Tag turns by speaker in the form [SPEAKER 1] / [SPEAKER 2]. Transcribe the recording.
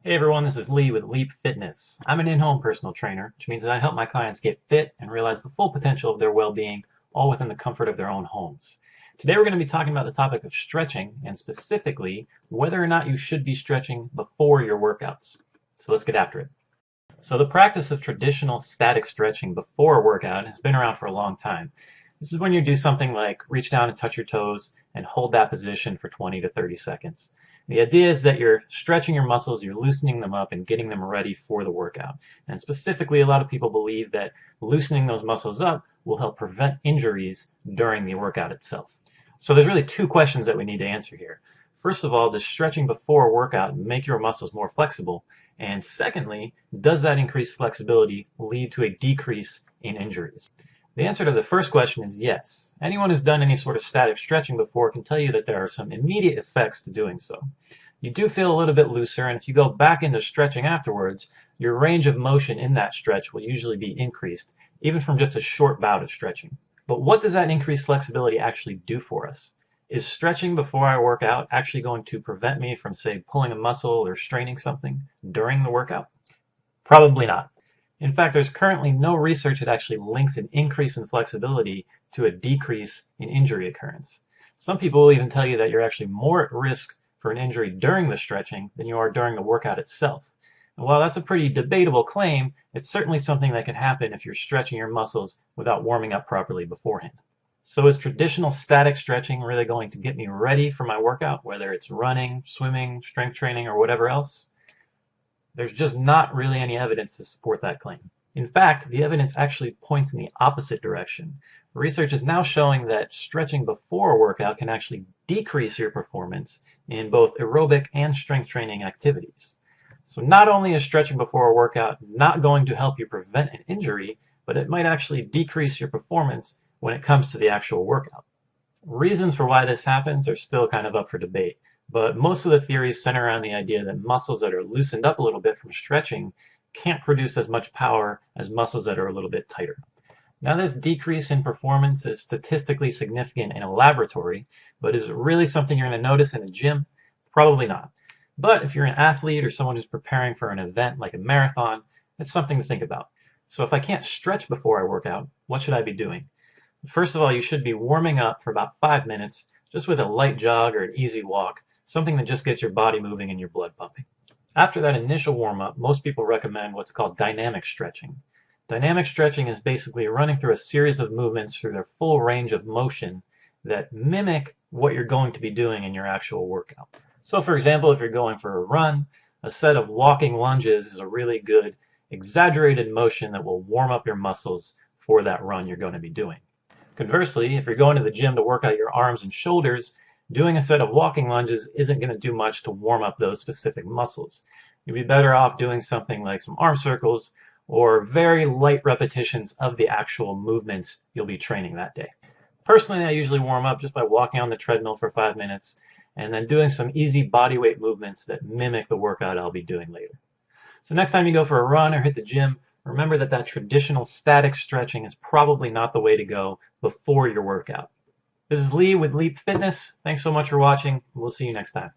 [SPEAKER 1] Hey everyone, this is Lee with LEEP Fitness. I'm an in-home personal trainer, which means that I help my clients get fit and realize the full potential of their well-being, all within the comfort of their own homes. Today we're going to be talking about the topic of stretching, and specifically whether or not you should be stretching before your workouts. So let's get after it. So the practice of traditional static stretching before a workout has been around for a long time. This is when you do something like reach down and touch your toes and hold that position for 20 to 30 seconds. The idea is that you're stretching your muscles, you're loosening them up and getting them ready for the workout. And specifically, a lot of people believe that loosening those muscles up will help prevent injuries during the workout itself. So there's really two questions that we need to answer here. First of all, does stretching before a workout make your muscles more flexible? And secondly, does that increased flexibility lead to a decrease in injuries? The answer to the first question is yes. Anyone who's done any sort of static stretching before can tell you that there are some immediate effects to doing so. You do feel a little bit looser, and if you go back into stretching afterwards, your range of motion in that stretch will usually be increased, even from just a short bout of stretching. But what does that increased flexibility actually do for us? Is stretching before I work out actually going to prevent me from, say, pulling a muscle or straining something during the workout? Probably not. In fact, there's currently no research that actually links an increase in flexibility to a decrease in injury occurrence. Some people will even tell you that you're actually more at risk for an injury during the stretching than you are during the workout itself. And while that's a pretty debatable claim, it's certainly something that can happen if you're stretching your muscles without warming up properly beforehand. So is traditional static stretching really going to get me ready for my workout, whether it's running, swimming, strength training, or whatever else? There's just not really any evidence to support that claim. In fact, the evidence actually points in the opposite direction. Research is now showing that stretching before a workout can actually decrease your performance in both aerobic and strength training activities. So not only is stretching before a workout not going to help you prevent an injury, but it might actually decrease your performance when it comes to the actual workout. Reasons for why this happens are still kind of up for debate. But most of the theories center around the idea that muscles that are loosened up a little bit from stretching can't produce as much power as muscles that are a little bit tighter. Now, this decrease in performance is statistically significant in a laboratory, but is it really something you're going to notice in a gym? Probably not. But if you're an athlete or someone who's preparing for an event like a marathon, it's something to think about. So if I can't stretch before I work out, what should I be doing? First of all, you should be warming up for about 5 minutes, just with a light jog or an easy walk, something that just gets your body moving and your blood pumping. After that initial warm-up, most people recommend what's called dynamic stretching. Dynamic stretching is basically running through a series of movements through their full range of motion that mimic what you're going to be doing in your actual workout. So for example, if you're going for a run, a set of walking lunges is a really good exaggerated motion that will warm up your muscles for that run you're going to be doing. Conversely, if you're going to the gym to work out your arms and shoulders, doing a set of walking lunges isn't going to do much to warm up those specific muscles. You'd be better off doing something like some arm circles or very light repetitions of the actual movements you'll be training that day. Personally, I usually warm up just by walking on the treadmill for 5 minutes and then doing some easy body weight movements that mimic the workout I'll be doing later. So next time you go for a run or hit the gym, remember that traditional static stretching is probably not the way to go before your workout. This is Lee with LEEP Fitness. Thanks so much for watching. We'll see you next time.